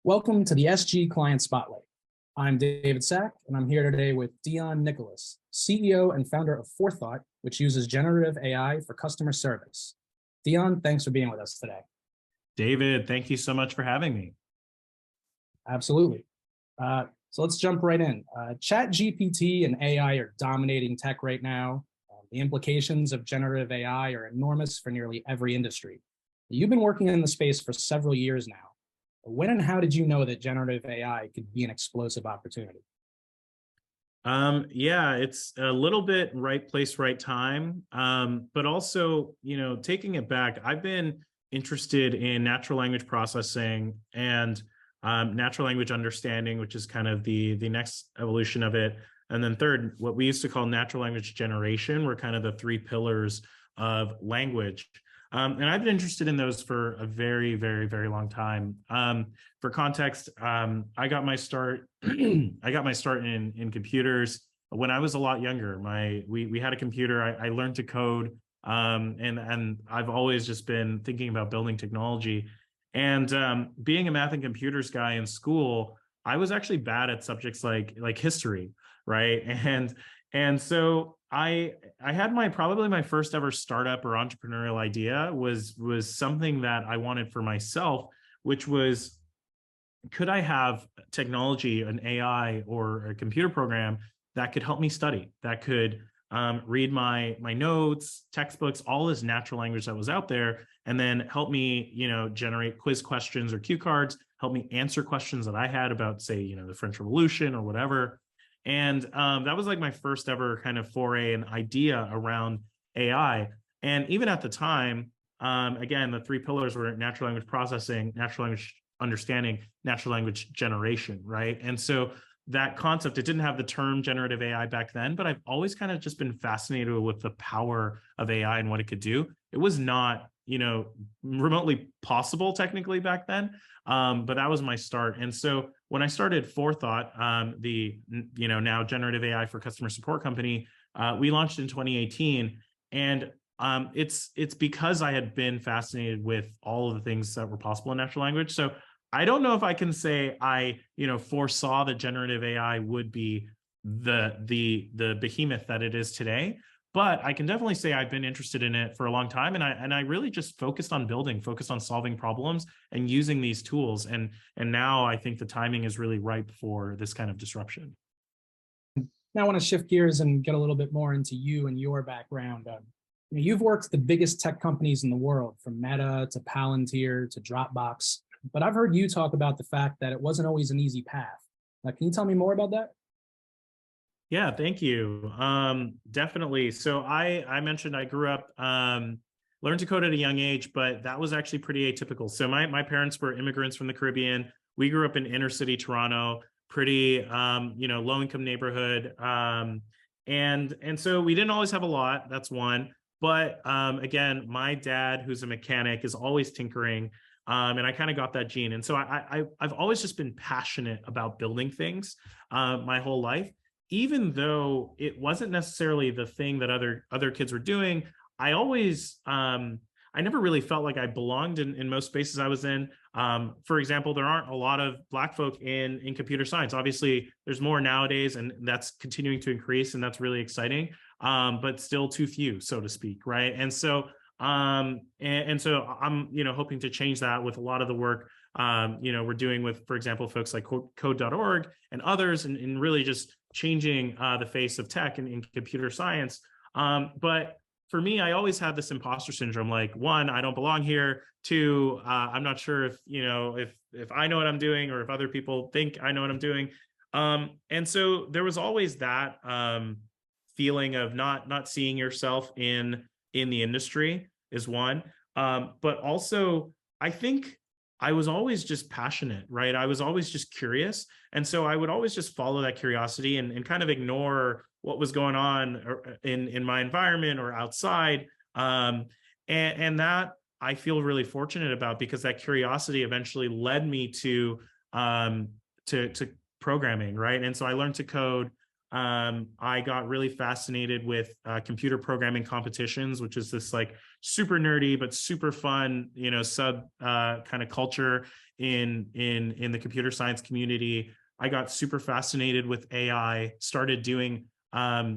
Welcome to the SG Client Spotlight. I'm David Sack, and I'm here today with Deon Nicholas, CEO and founder of Forethought, which uses generative AI for customer service. Deon, thanks for being with us today. David, thank you so much for having me. Absolutely. So let's jump right in. ChatGPT and AI are dominating tech right now. The implications of generative AI are enormous for nearly every industry. You've been working in the space for several years now. When and how did you know that generative AI could be an explosive opportunity? Yeah, it's a little bit right place, right time. But also, taking it back, I've been interested in natural language processing and natural language understanding, which is kind of the next evolution of it. And then third, what we used to call natural language generation were kind of the three pillars of language. And I've been interested in those for a very, very, very long time. For context, I got my start. I got my start in computers when I was a lot younger. We had a computer. I learned to code, and I've always just been thinking about building technology. And being a math and computers guy in school, I was actually bad at subjects like history, right? And so I had probably my first ever startup or entrepreneurial idea was something that I wanted for myself, which was, could I have technology, an AI or a computer program that could help me study, that could read my notes, textbooks, all this natural language that was out there, and then help me, generate quiz questions or cue cards, help me answer questions that I had about, say, the French Revolution or whatever. And that was like my first ever kind of foray and idea around AI. And even at the time, again, the three pillars were natural language processing, natural language understanding, natural language generation, right? And so that concept, it didn't have the term generative AI back then, but I've always kind of just been fascinated with the power of AI and what it could do. It was not, remotely possible technically back then, but that was my start. And so when I started Forethought, the now generative AI for customer support company, we launched in 2018, and it's because I had been fascinated with all of the things that were possible in natural language. So I don't know if I can say I foresaw that generative AI would be the behemoth that it is today. But I can definitely say I've been interested in it for a long time, and I really just focused on solving problems and using these tools. And now I think the timing is really ripe for this kind of disruption. Now I want to shift gears and get a little bit more into you and your background. You've worked at the biggest tech companies in the world, from Meta to Palantir to Dropbox. But I've heard you talk about the fact that it wasn't always an easy path. Can you tell me more about that? Yeah, thank you. Definitely. So I mentioned I grew up, learned to code at a young age, but that was actually pretty atypical. So my parents were immigrants from the Caribbean. We grew up in inner city Toronto, pretty low income neighborhood. And so we didn't always have a lot. That's one. But again, my dad, who's a mechanic, is always tinkering. And I kind of got that gene. And so I've always just been passionate about building things my whole life. Even though it wasn't necessarily the thing that other kids were doing, I always I never really felt like I belonged in most spaces I was in. For example, there aren't a lot of Black folk in computer science. Obviously, there's more nowadays, and that's continuing to increase, and that's really exciting. But still too few, so to speak, right? And so and so I'm hoping to change that with a lot of the work we're doing with, for example, folks like code.org and others, and really just changing the face of tech and in computer science. But for me, I always had this imposter syndrome. Like, one, I don't belong here. Two, I'm not sure if if I know what I'm doing, or if other people think I know what I'm doing. And so there was always that feeling of not seeing yourself in the industry is one. But also, I think I was always just passionate, right? I was always just curious. And so I would always just follow that curiosity and kind of ignore what was going on in my environment or outside. And that I feel really fortunate about, because that curiosity eventually led me to programming, right? And so I learned to code. I got really fascinated with computer programming competitions, which is this like super nerdy but super fun, sub kind of culture. in the computer science community. I got super fascinated with AI, started doing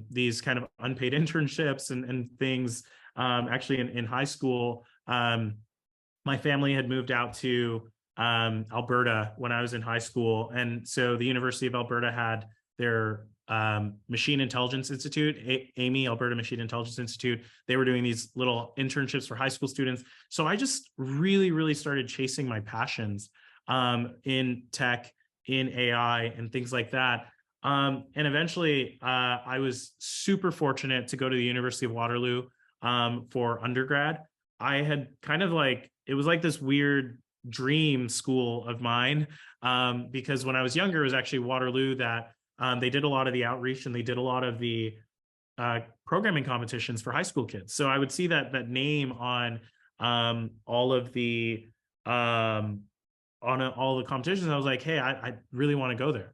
these kind of unpaid internships and things. Actually, in high school, my family had moved out to Alberta when I was in high school. And so the University of Alberta had their Machine Intelligence Institute, AMI, Alberta Machine Intelligence Institute. They were doing these little internships for high school students. So I just really, really started chasing my passions in tech, in AI, and things like that. And eventually, I was super fortunate to go to the University of Waterloo for undergrad. I had kind of like, it was like this weird dream school of mine, because when I was younger, it was actually Waterloo that they did a lot of the outreach and they did a lot of the programming competitions for high school kids. So I would see that name on all of the all the competitions. I was like, hey, I really want to go there.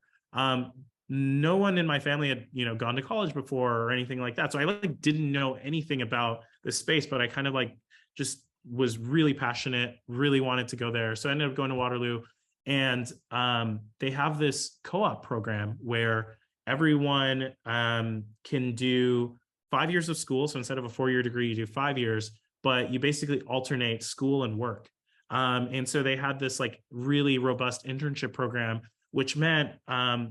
No one in my family had gone to college before or anything like that, so I like didn't know anything about this space, but I kind of like just was really passionate, really wanted to go there. So I ended up going to Waterloo, and they have this co-op program where everyone can do 5 years of school. So instead of a 4-year degree, you do 5 years, but you basically alternate school and work. And so they had this like really robust internship program, which meant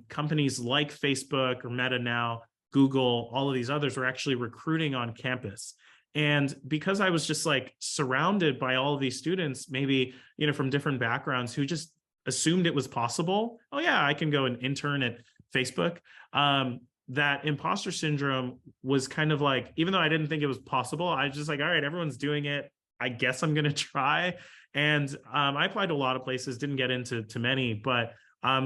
companies like Facebook or Meta now, Google, all of these others were actually recruiting on campus. And because I was just like surrounded by all of these students, maybe, from different backgrounds who just assumed it was possible. Oh yeah, I can go and intern at Facebook. That imposter syndrome was kind of like, even though I didn't think it was possible, I was just like, all right, everyone's doing it, I guess I'm going to try. And I applied to a lot of places, didn't get into many, but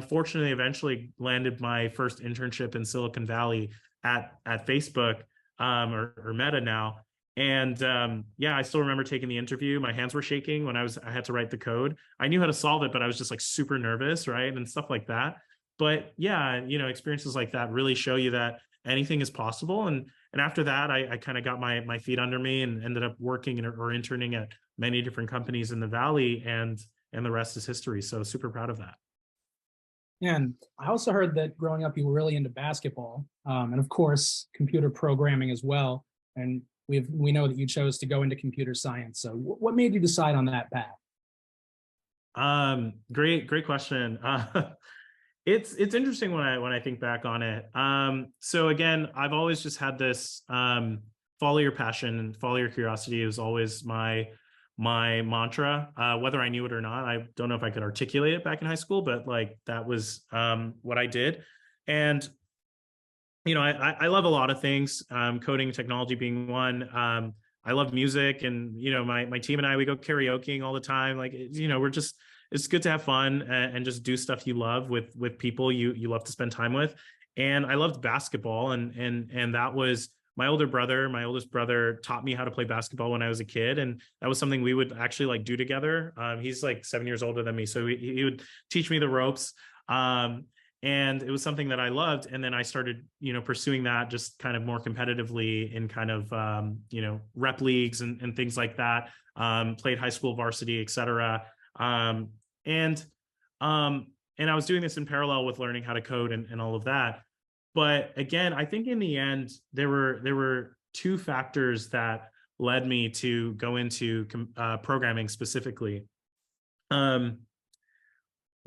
fortunately, eventually landed my first internship in Silicon Valley at Facebook, or Meta now. And yeah, I still remember taking the interview. My hands were shaking when I had to write the code. I knew how to solve it, but I was just like super nervous, right? And stuff like that. But yeah, experiences like that really show you that anything is possible. And after that, I kind of got my feet under me and ended up working or interning at many different companies in the Valley, and the rest is history. So super proud of that. And I also heard that growing up, you were really into basketball, and of course, computer programming as well. And we know that you chose to go into computer science. So what made you decide on that path? Great question. It's interesting when I think back on it. So again, I've always just had this follow your passion and follow your curiosity. It was always my mantra, whether I knew it or not. I don't know if I could articulate it back in high school, but like that was what I did. And I love a lot of things, coding, technology being one. I love music, and my team and I, we go karaokeing all the time. Like it's good to have fun and just do stuff you love with people you love to spend time with. And I loved basketball, and that was my oldest brother taught me how to play basketball when I was a kid, and that was something we would actually like do together. He's like 7 years older than me, so he would teach me the ropes. And it was something that I loved. And then I started, pursuing that just kind of more competitively in kind of, rep leagues and things like that. Played high school varsity, et cetera. And I was doing this in parallel with learning how to code and all of that. But again, I think in the end, there were two factors that led me to go into programming specifically.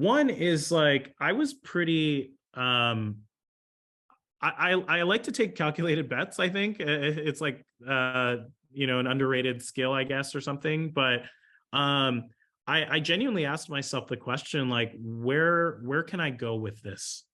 One is like I was pretty I like to take calculated bets. I think it's like an underrated skill, I guess, or something. But I genuinely asked myself the question, like, where can I go with this?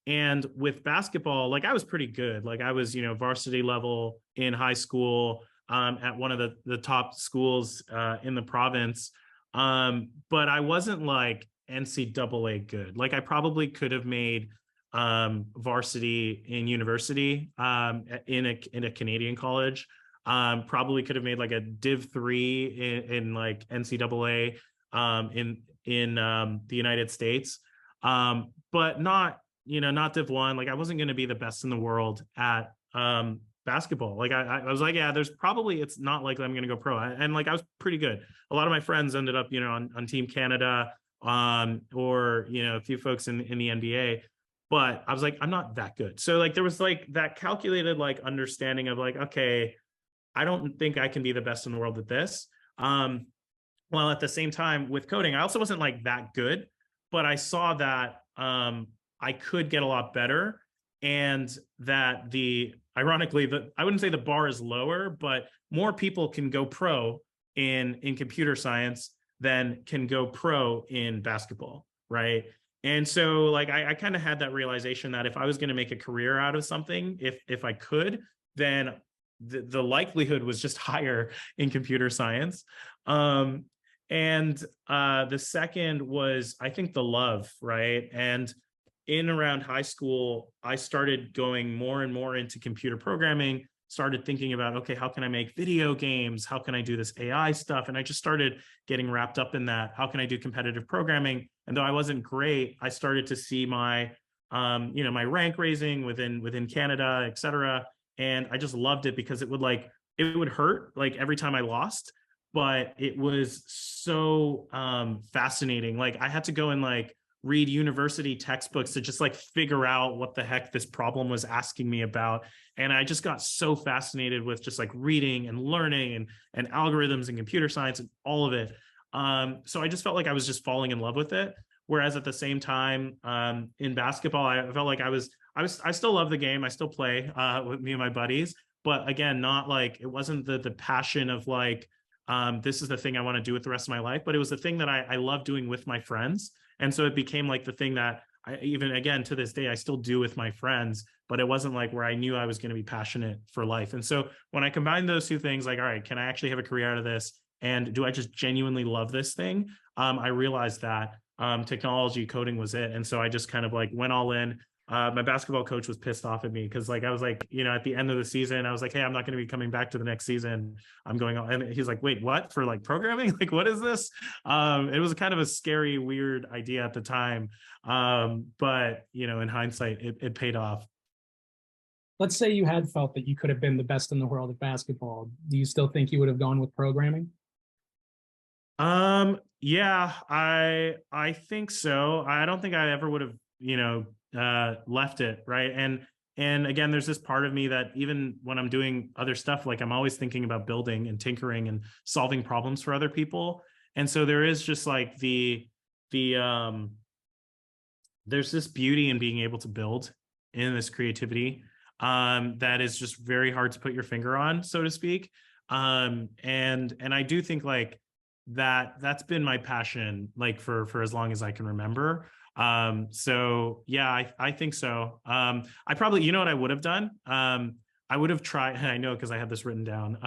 And with basketball, like I was pretty good. Like I was, varsity level in high school, at one of the top schools in the province. But I wasn't like NCAA good. Like I probably could have made varsity in university, in a Canadian college. Probably could have made like a Div 3 in like NCAA in the United States. But not Div 1. Like I wasn't going to be the best in the world at basketball. Like I was like, yeah, there's probably, it's not like I'm going to go pro. And like, I was pretty good. A lot of my friends ended up, on Team Canada, or, a few folks in the NBA, but I was like, I'm not that good. So like, there was like that calculated, like understanding of like, okay, I don't think I can be the best in the world at this. While at the same time with coding, I also wasn't like that good, but I saw that I could get a lot better, and that ironically, I wouldn't say the bar is lower, but more people can go pro in computer science than can go pro in basketball, right? And so like I kind of had that realization that if I was going to make a career out of something, if I could, then the likelihood was just higher in computer science. And the second was, I think, the love, right? And in around high school, I started going more and more into computer programming, started thinking about, okay, how can I make video games? How can I do this AI stuff? And I just started getting wrapped up in that. How can I do competitive programming? And though I wasn't great, I started to see my, my rank raising within Canada, et cetera. And I just loved it because it would hurt like every time I lost, but it was so fascinating. Like I had to go and like read university textbooks to just like figure out what the heck this problem was asking me about. And I just got so fascinated with just like reading and learning and algorithms and computer science and all of it. So I just felt like I was just falling in love with it. Whereas at the same time, in basketball, I felt like I still love the game. I still play with me and my buddies, but again, not like, it wasn't the passion of like, this is the thing I want to do with the rest of my life, but it was the thing that I love doing with my friends. And so it became like the thing that I even, again, to this day, I still do with my friends, but it wasn't like where I knew I was going to be passionate for life. And so when I combined those two things, like, all right, can I actually have a career out of this? And do I just genuinely love this thing? I realized that technology coding was it. And so I just kind of like went all in. My basketball coach was pissed off at me because like I was like, at the end of the season, I was like, hey, I'm not going to be coming back to the next season. I'm going on. And he's like, wait, what? For like programming? Like, what is this? It was kind of a scary, weird idea at the time. But in hindsight, it paid off. Let's say you had felt that you could have been the best in the world at basketball. Do you still think you would have gone with programming? Yeah, I think so. I don't think I ever would have, left it, right? And again, there's this part of me that even when I'm doing other stuff, like I'm always thinking about building and tinkering and solving problems for other people. And so there is just like there's this beauty in being able to build in this creativity that is just very hard to put your finger on, so to speak. And I do think like that's been my passion like for as long as I can remember. So yeah, I think so. I probably, what I would have done? I would have tried, I know because I had this written down,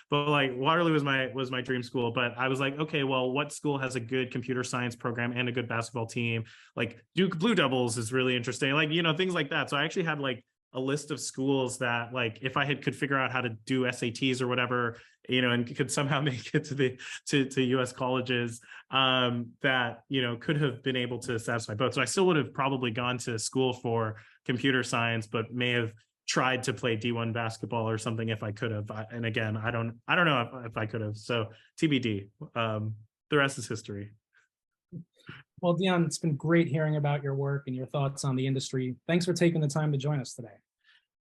but like Waterloo was my dream school. But I was like, okay, well, what school has a good computer science program and a good basketball team? Like Duke Blue Devils is really interesting, like, things like that. So I actually had like a list of schools that like, if I could figure out how to do SATs or whatever, and could somehow make it to US colleges, that, could have been able to satisfy both. So I still would have probably gone to school for computer science, but may have tried to play D1 basketball or something if I could have. And again, I don't know if I could have. So TBD. The rest is history. Well, Deon, it's been great hearing about your work and your thoughts on the industry. Thanks for taking the time to join us today.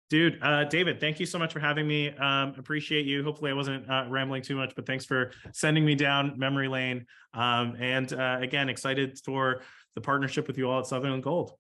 Dude, David, thank you so much for having me. Appreciate you. Hopefully I wasn't rambling too much, but thanks for sending me down memory lane. And again, excited for the partnership with you all at Southern Gold.